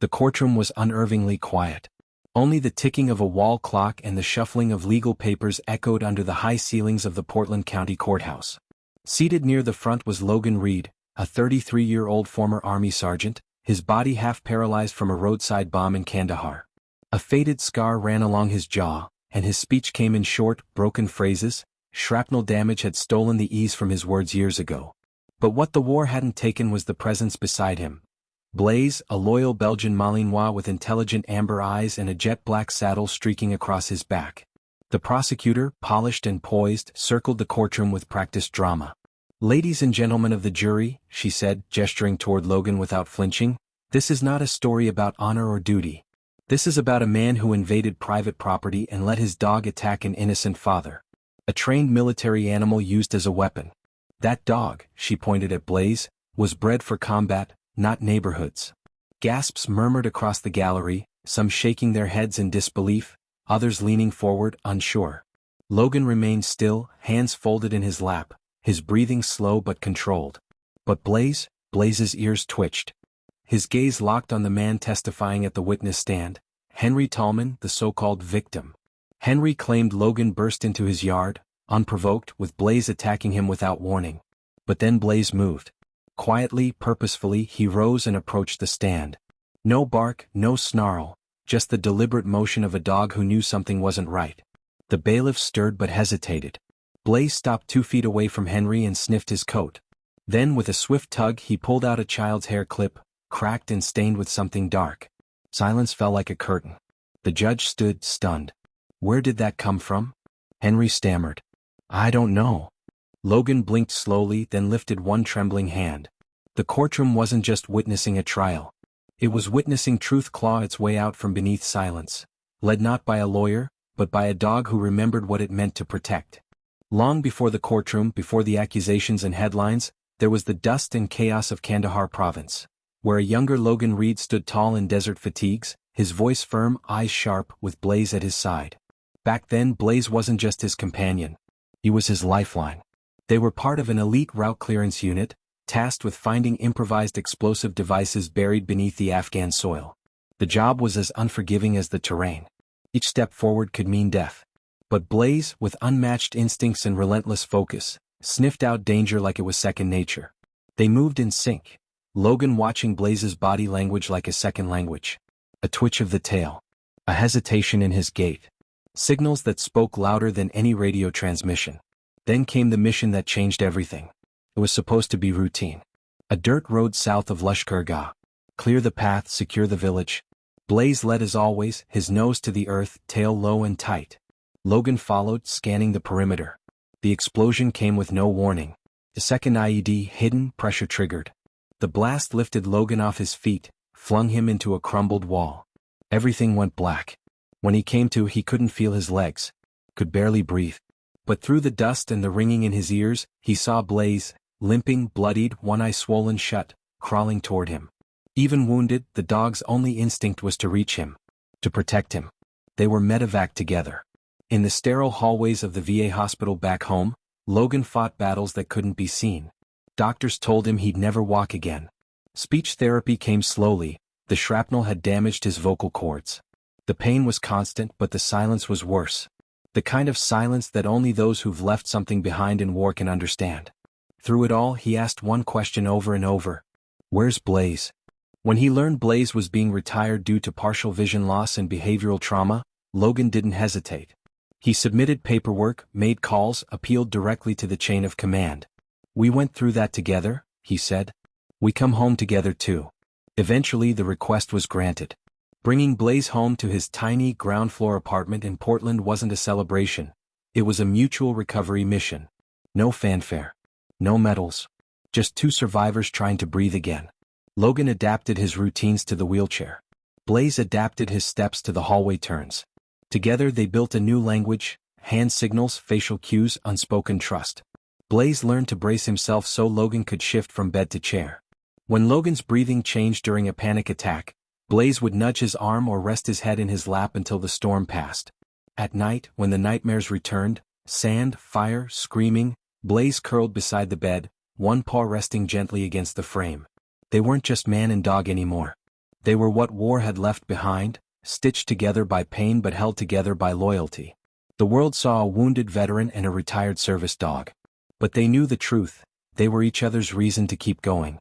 The courtroom was unnervingly quiet. Only the ticking of a wall clock and the shuffling of legal papers echoed under the high ceilings of the Portland County Courthouse. Seated near the front was Logan Reed, a 33-year-old former Army sergeant, his body half paralyzed from a roadside bomb in Kandahar. A faded scar ran along his jaw, and his speech came in short, broken phrases. Shrapnel damage had stolen the ease from his words years ago. But what the war hadn't taken was the presence beside him. Blaise, a loyal Belgian Malinois with intelligent amber eyes and a jet-black saddle streaking across his back. The prosecutor, polished and poised, circled the courtroom with practiced drama. "Ladies and gentlemen of the jury," she said, gesturing toward Logan without flinching, "this is not a story about honor or duty. This is about a man who invaded private property and let his dog attack an innocent father. A trained military animal used as a weapon. That dog," she pointed at Blaise, "was bred for combat, not neighborhoods." Gasps murmured across the gallery, some shaking their heads in disbelief, others leaning forward, unsure. Logan remained still, hands folded in his lap, his breathing slow but controlled. But Blaise's ears twitched. His gaze locked on the man testifying at the witness stand, Henry Tallman, the so-called victim. Henry claimed Logan burst into his yard, unprovoked, with Blaise attacking him without warning. But then Blaise moved. Quietly, purposefully, he rose and approached the stand. No bark, no snarl, just the deliberate motion of a dog who knew something wasn't right. The bailiff stirred but hesitated. Blaise stopped 2 feet away from Henry and sniffed his coat. Then with a swift tug he pulled out a child's hair clip, cracked and stained with something dark. Silence fell like a curtain. The judge stood, stunned. "Where did that come from?" Henry stammered. "I don't know." Logan blinked slowly, then lifted one trembling hand. The courtroom wasn't just witnessing a trial. It was witnessing truth claw its way out from beneath silence, led not by a lawyer, but by a dog who remembered what it meant to protect. Long before the courtroom, before the accusations and headlines, there was the dust and chaos of Kandahar province, where a younger Logan Reed stood tall in desert fatigues, his voice firm, eyes sharp, with Blaise at his side. Back then Blaise wasn't just his companion. He was his lifeline. They were part of an elite route clearance unit, tasked with finding improvised explosive devices buried beneath the Afghan soil. The job was as unforgiving as the terrain. Each step forward could mean death. But Blaise, with unmatched instincts and relentless focus, sniffed out danger like it was second nature. They moved in sync, Logan watching Blaise's body language like a second language. A twitch of the tail. A hesitation in his gait. Signals that spoke louder than any radio transmission. Then came the mission that changed everything. It was supposed to be routine. A dirt road south of Lashkar. Clear the path, secure the village. Blaise led as always, his nose to the earth, tail low and tight. Logan followed, scanning the perimeter. The explosion came with no warning. The second IED hidden, pressure triggered. The blast lifted Logan off his feet, flung him into a crumbled wall. Everything went black. When he came to, he couldn't feel his legs. Could barely breathe. But through the dust and the ringing in his ears, he saw Blaise, limping, bloodied, one eye swollen shut, crawling toward him. Even wounded, the dog's only instinct was to reach him. To protect him. They were medevac together. In the sterile hallways of the VA hospital back home, Logan fought battles that couldn't be seen. Doctors told him he'd never walk again. Speech therapy came slowly, the shrapnel had damaged his vocal cords. The pain was constant, but the silence was worse. The kind of silence that only those who've left something behind in war can understand. Through it all, he asked one question over and over. Where's Blaise? When he learned Blaise was being retired due to partial vision loss and behavioral trauma, Logan didn't hesitate. He submitted paperwork, made calls, appealed directly to the chain of command. "We went through that together," he said. "We come home together too." Eventually the request was granted. Bringing Blaise home to his tiny ground-floor apartment in Portland wasn't a celebration. It was a mutual recovery mission. No fanfare. No medals. Just two survivors trying to breathe again. Logan adapted his routines to the wheelchair. Blaise adapted his steps to the hallway turns. Together they built a new language, hand signals, facial cues, unspoken trust. Blaise learned to brace himself so Logan could shift from bed to chair. When Logan's breathing changed during a panic attack, Blaise would nudge his arm or rest his head in his lap until the storm passed. At night, when the nightmares returned, sand, fire, screaming, Blaise curled beside the bed, one paw resting gently against the frame. They weren't just man and dog anymore. They were what war had left behind, stitched together by pain but held together by loyalty. The world saw a wounded veteran and a retired service dog. But they knew the truth, they were each other's reason to keep going.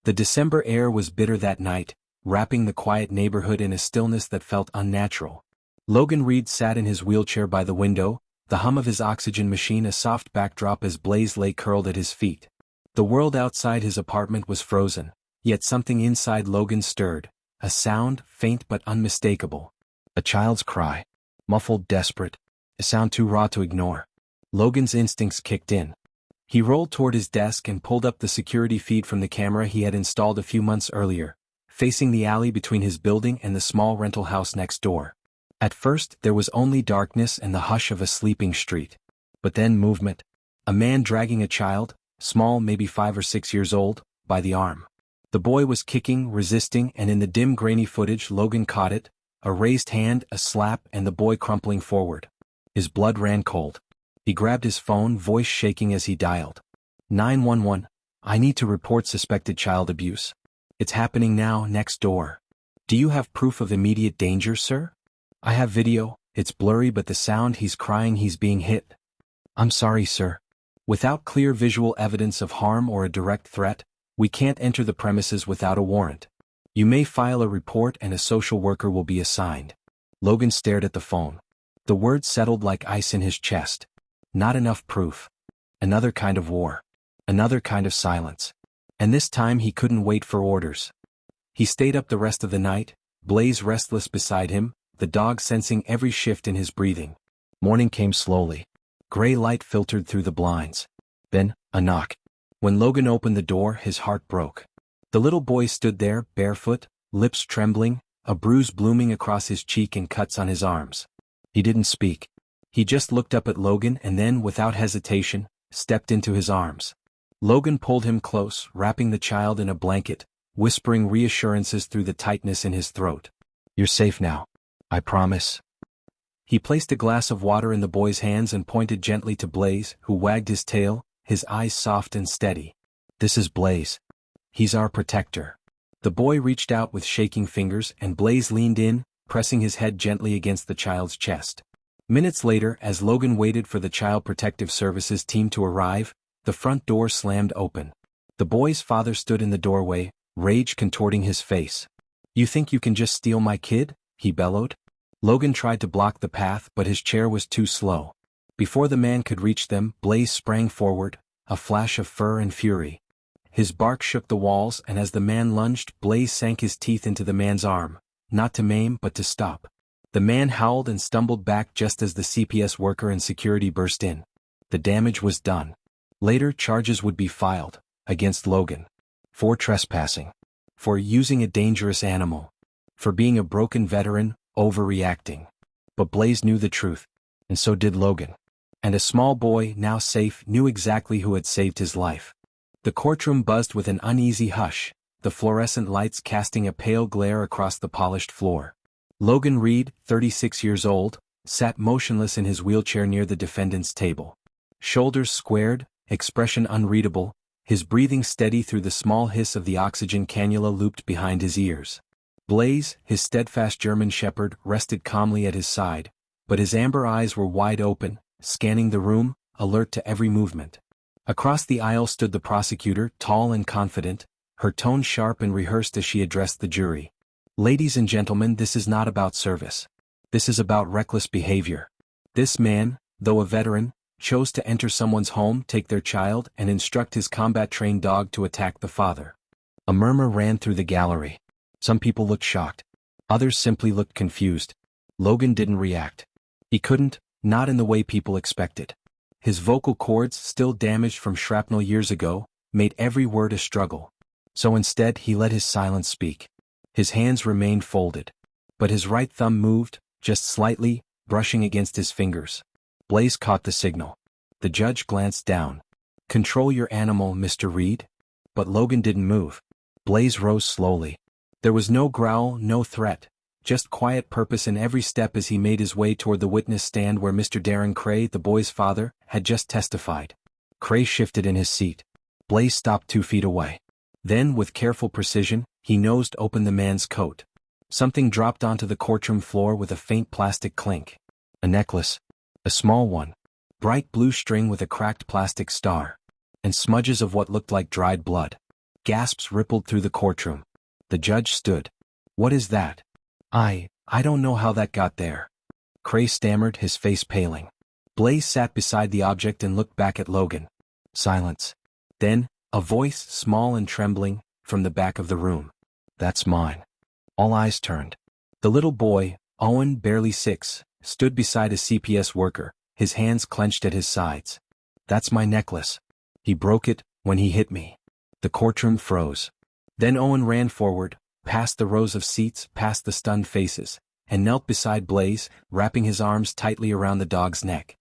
The December air was bitter that night, wrapping the quiet neighborhood in a stillness that felt unnatural. Logan Reed sat in his wheelchair by the window, the hum of his oxygen machine a soft backdrop as Blaze lay curled at his feet. The world outside his apartment was frozen, yet something inside Logan stirred, a sound, faint but unmistakable. A child's cry. Muffled, desperate. A sound too raw to ignore. Logan's instincts kicked in. He rolled toward his desk and pulled up the security feed from the camera he had installed a few months earlier, facing the alley between his building and the small rental house next door. At first, there was only darkness and the hush of a sleeping street. But then movement. A man dragging a child, small, maybe 5 or 6 years old, by the arm. The boy was kicking, resisting, and in the dim grainy footage Logan caught it, a raised hand, a slap, and the boy crumpling forward. His blood ran cold. He grabbed his phone, voice shaking as he dialed. 911, I need to report suspected child abuse. It's happening now, next door. Do you have proof of immediate danger, sir? I have video, it's blurry but the sound he's crying he's being hit. I'm sorry, sir. Without clear visual evidence of harm or a direct threat, we can't enter the premises without a warrant. You may file a report and a social worker will be assigned. Logan stared at the phone. The words settled like ice in his chest. Not enough proof. Another kind of war. Another kind of silence. And this time he couldn't wait for orders. He stayed up the rest of the night, Blaze restless beside him, the dog sensing every shift in his breathing. Morning came slowly. Gray light filtered through the blinds. Then, a knock. When Logan opened the door, his heart broke. The little boy stood there, barefoot, lips trembling, a bruise blooming across his cheek and cuts on his arms. He didn't speak. He just looked up at Logan and then, without hesitation, stepped into his arms. Logan pulled him close, wrapping the child in a blanket, whispering reassurances through the tightness in his throat. You're safe now. I promise. He placed a glass of water in the boy's hands and pointed gently to Blaze, who wagged his tail, his eyes soft and steady. This is Blaze. He's our protector. The boy reached out with shaking fingers and Blaze leaned in, pressing his head gently against the child's chest. Minutes later, as Logan waited for the Child Protective Services team to arrive, the front door slammed open. The boy's father stood in the doorway, rage contorting his face. You think you can just steal my kid? He bellowed. Logan tried to block the path but his chair was too slow. Before the man could reach them, Blaze sprang forward, a flash of fur and fury. His bark shook the walls and as the man lunged, Blaze sank his teeth into the man's arm, not to maim but to stop. The man howled and stumbled back just as the CPS worker and security burst in. The damage was done. Later charges would be filed, against Logan. For trespassing. For using a dangerous animal. For being a broken veteran, overreacting. But Blaze knew the truth. And so did Logan. And a small boy, now safe, knew exactly who had saved his life. The courtroom buzzed with an uneasy hush, the fluorescent lights casting a pale glare across the polished floor. Logan Reed, 36 years old, sat motionless in his wheelchair near the defendant's table. Shoulders squared, expression unreadable, his breathing steady through the small hiss of the oxygen cannula looped behind his ears. Blaze, his steadfast German shepherd, rested calmly at his side, but his amber eyes were wide open, scanning the room, alert to every movement. Across the aisle stood the prosecutor, tall and confident, her tone sharp and rehearsed as she addressed the jury. Ladies and gentlemen, this is not about service. This is about reckless behavior. This man, though a veteran, chose to enter someone's home, take their child, and instruct his combat-trained dog to attack the father. A murmur ran through the gallery. Some people looked shocked. Others simply looked confused. Logan didn't react. He couldn't, not in the way people expected. His vocal cords, still damaged from shrapnel years ago, made every word a struggle. So instead he let his silence speak. His hands remained folded. But his right thumb moved, just slightly, brushing against his fingers. Blaze caught the signal. The judge glanced down. Control your animal, Mr. Reed. But Logan didn't move. Blaze rose slowly. There was no growl, no threat, just quiet purpose in every step as he made his way toward the witness stand where Mr. Darren Cray, the boy's father, had just testified. Cray shifted in his seat. Blaze stopped 2 feet away. Then, with careful precision, he nosed open the man's coat. Something dropped onto the courtroom floor with a faint plastic clink. A necklace. A small one. Bright blue string with a cracked plastic star. And smudges of what looked like dried blood. Gasps rippled through the courtroom. The judge stood. "What is that?" I don't know how that got there." Cray stammered, his face paling. Blaze sat beside the object and looked back at Logan. Silence. Then, a voice, small and trembling, from the back of the room. "That's mine." All eyes turned. The little boy, Owen, barely 6, stood beside a CPS worker, his hands clenched at his sides. "That's my necklace. He broke it when he hit me." The courtroom froze. Then Owen ran forward, past the rows of seats, past the stunned faces, and knelt beside Blaze, wrapping his arms tightly around the dog's neck.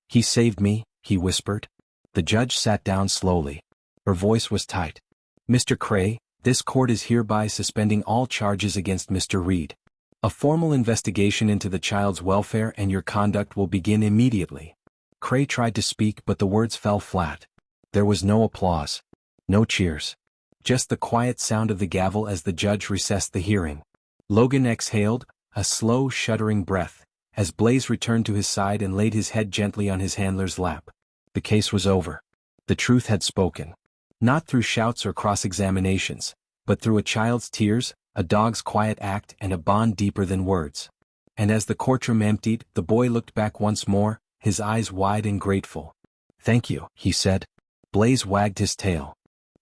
"He saved me," he whispered. The judge sat down slowly. Her voice was tight. "Mr. Cray, this court is hereby suspending all charges against Mr. Reed. A formal investigation into the child's welfare and your conduct will begin immediately." Cray tried to speak, but the words fell flat. There was no applause. No cheers. Just the quiet sound of the gavel as the judge recessed the hearing. Logan exhaled, a slow, shuddering breath, as Blaze returned to his side and laid his head gently on his handler's lap. The case was over. The truth had spoken. Not through shouts or cross-examinations, but through a child's tears, a dog's quiet act, and a bond deeper than words. And as the courtroom emptied, the boy looked back once more, his eyes wide and grateful. "Thank you," he said. Blaze wagged his tail.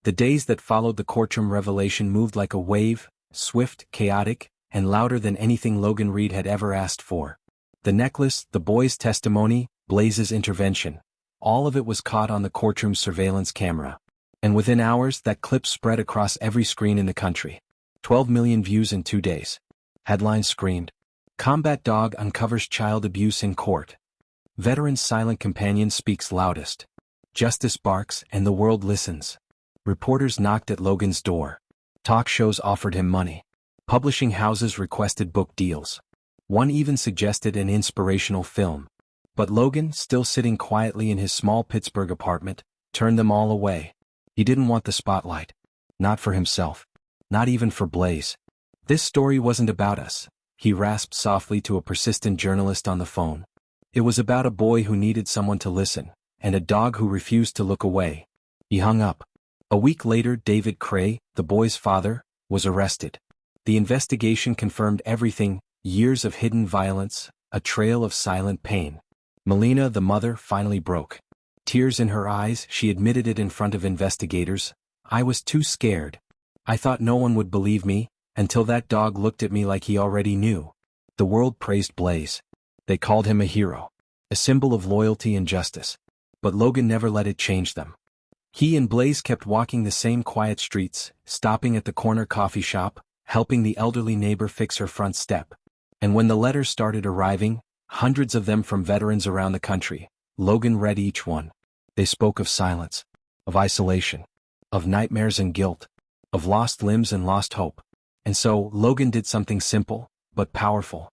The days that followed the courtroom revelation moved like a wave, swift, chaotic, and louder than anything Logan Reed had ever asked for. The necklace, the boy's testimony, Blaze's intervention. All of it was caught on the courtroom's surveillance camera. And within hours, that clip spread across every screen in the country. 12 million views in 2 days. Headlines screamed, "Combat Dog Uncovers Child Abuse in Court." Veteran's silent companion speaks loudest. Justice barks and the world listens. Reporters knocked at Logan's door. Talk shows offered him money. Publishing houses requested book deals. One even suggested an inspirational film. But Logan, still sitting quietly in his small Pittsburgh apartment, turned them all away. He didn't want the spotlight. Not for himself. Not even for Blaze. "This story wasn't about us," he rasped softly to a persistent journalist on the phone. "It was about a boy who needed someone to listen, and a dog who refused to look away." He hung up. A week later, David Cray, the boy's father, was arrested. The investigation confirmed everything: years of hidden violence, a trail of silent pain. Melina, the mother, finally broke. Tears in her eyes, she admitted it in front of investigators. "I was too scared. I thought no one would believe me, until that dog looked at me like he already knew." The world praised Blaze. They called him a hero, a symbol of loyalty and justice. But Logan never let it change them. He and Blaze kept walking the same quiet streets, stopping at the corner coffee shop, helping the elderly neighbor fix her front step. And when the letters started arriving, hundreds of them from veterans around the country, Logan read each one. They spoke of silence, of isolation, of nightmares and guilt, of lost limbs and lost hope. And so, Logan did something simple, but powerful.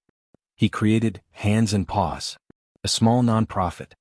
He created Hands and Paws, a small nonprofit.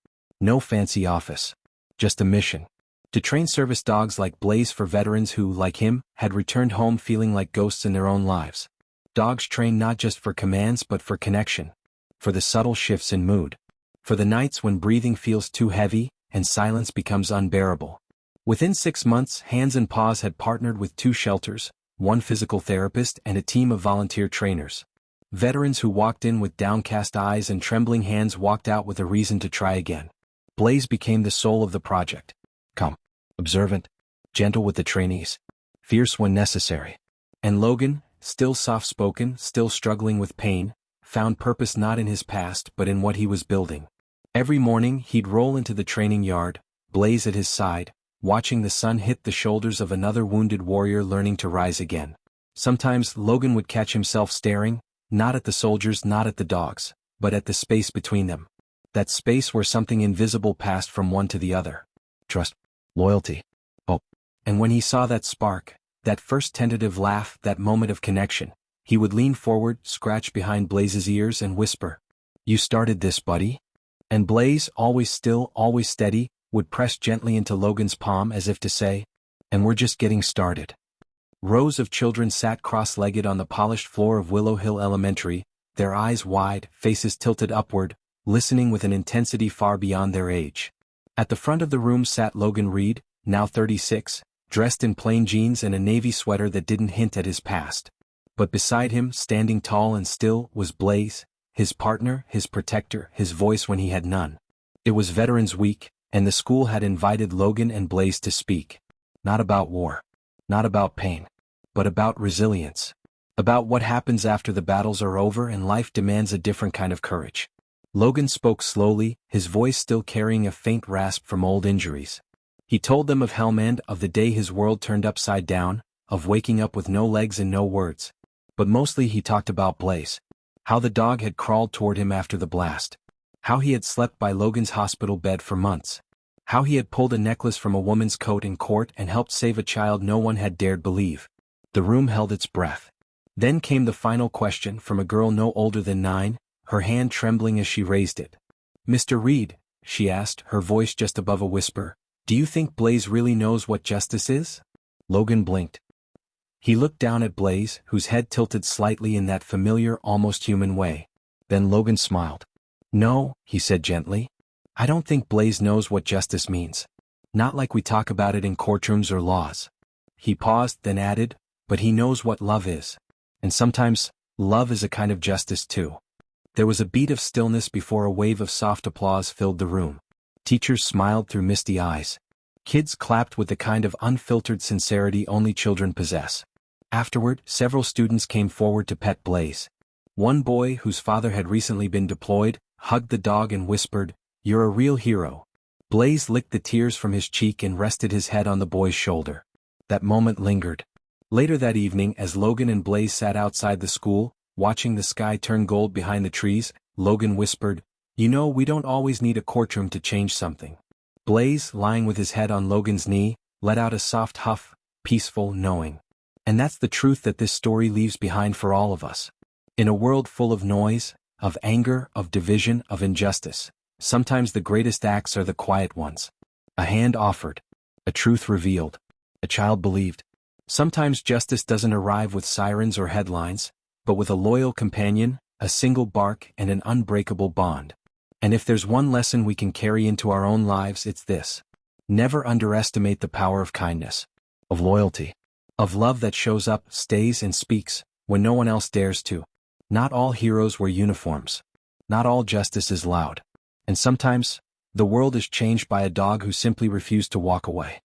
No fancy office. Just a mission. To train service dogs like Blaze for veterans who, like him, had returned home feeling like ghosts in their own lives. Dogs trained not just for commands but for connection. For the subtle shifts in mood. For the nights when breathing feels too heavy and silence becomes unbearable. Within 6 months, Hands and Paws had partnered with 2 shelters, 1 physical therapist and a team of volunteer trainers. Veterans who walked in with downcast eyes and trembling hands walked out with a reason to try again. Blaze became the soul of the project. Calm, observant, gentle with the trainees, fierce when necessary. And Logan, still soft-spoken, still struggling with pain, found purpose not in his past but in what he was building. Every morning he'd roll into the training yard, Blaze at his side, watching the sun hit the shoulders of another wounded warrior learning to rise again. Sometimes Logan would catch himself staring, not at the soldiers, not at the dogs, but at the space between them. That space where something invisible passed from one to the other. Trust, loyalty, hope. And when he saw that spark, that first tentative laugh, that moment of connection, he would lean forward, scratch behind Blaze's ears and whisper, "You started this, buddy?" And Blaze, always still, always steady, would press gently into Logan's palm as if to say, "And we're just getting started." Rows of children sat cross-legged on the polished floor of Willow Hill Elementary, their eyes wide, faces tilted upward, listening with an intensity far beyond their age. At the front of the room sat Logan Reed, now 36, dressed in plain jeans and a navy sweater that didn't hint at his past. But beside him, standing tall and still, was Blaze, his partner, his protector, his voice when he had none. It was Veterans Week, and the school had invited Logan and Blaze to speak. Not about war. Not about pain. But about resilience. About what happens after the battles are over and life demands a different kind of courage. Logan spoke slowly, his voice still carrying a faint rasp from old injuries. He told them of Helmand, of the day his world turned upside down, of waking up with no legs and no words. But mostly he talked about Blaze. How the dog had crawled toward him after the blast. How he had slept by Logan's hospital bed for months. How he had pulled a necklace from a woman's coat in court and helped save a child no one had dared believe. The room held its breath. Then came the final question from a girl no older than 9, her hand trembling as she raised it. "Mr. Reed," she asked, her voice just above a whisper, "do you think Blaze really knows what justice is?" Logan blinked. He looked down at Blaze, whose head tilted slightly in that familiar, almost human way. Then Logan smiled. "No," he said gently. "I don't think Blaze knows what justice means. Not like we talk about it in courtrooms or laws." He paused, then added, "But he knows what love is. And sometimes, love is a kind of justice too." There was a beat of stillness before a wave of soft applause filled the room. Teachers smiled through misty eyes. Kids clapped with the kind of unfiltered sincerity only children possess. Afterward, several students came forward to pet Blaze. One boy, whose father had recently been deployed, hugged the dog and whispered, "You're a real hero." Blaze licked the tears from his cheek and rested his head on the boy's shoulder. That moment lingered. Later that evening, as Logan and Blaze sat outside the school, watching the sky turn gold behind the trees, Logan whispered, "You know, we don't always need a courtroom to change something." Blaze, lying with his head on Logan's knee, let out a soft huff, peaceful, knowing. And that's the truth that this story leaves behind for all of us. In a world full of noise, of anger, of division, of injustice, sometimes the greatest acts are the quiet ones. A hand offered. A truth revealed. A child believed. Sometimes justice doesn't arrive with sirens or headlines, but with a loyal companion, a single bark, and an unbreakable bond. And if there's one lesson we can carry into our own lives, it's this. Never underestimate the power of kindness, of loyalty, of love that shows up, stays, and speaks when no one else dares to. Not all heroes wear uniforms. Not all justice is loud. And sometimes, the world is changed by a dog who simply refused to walk away.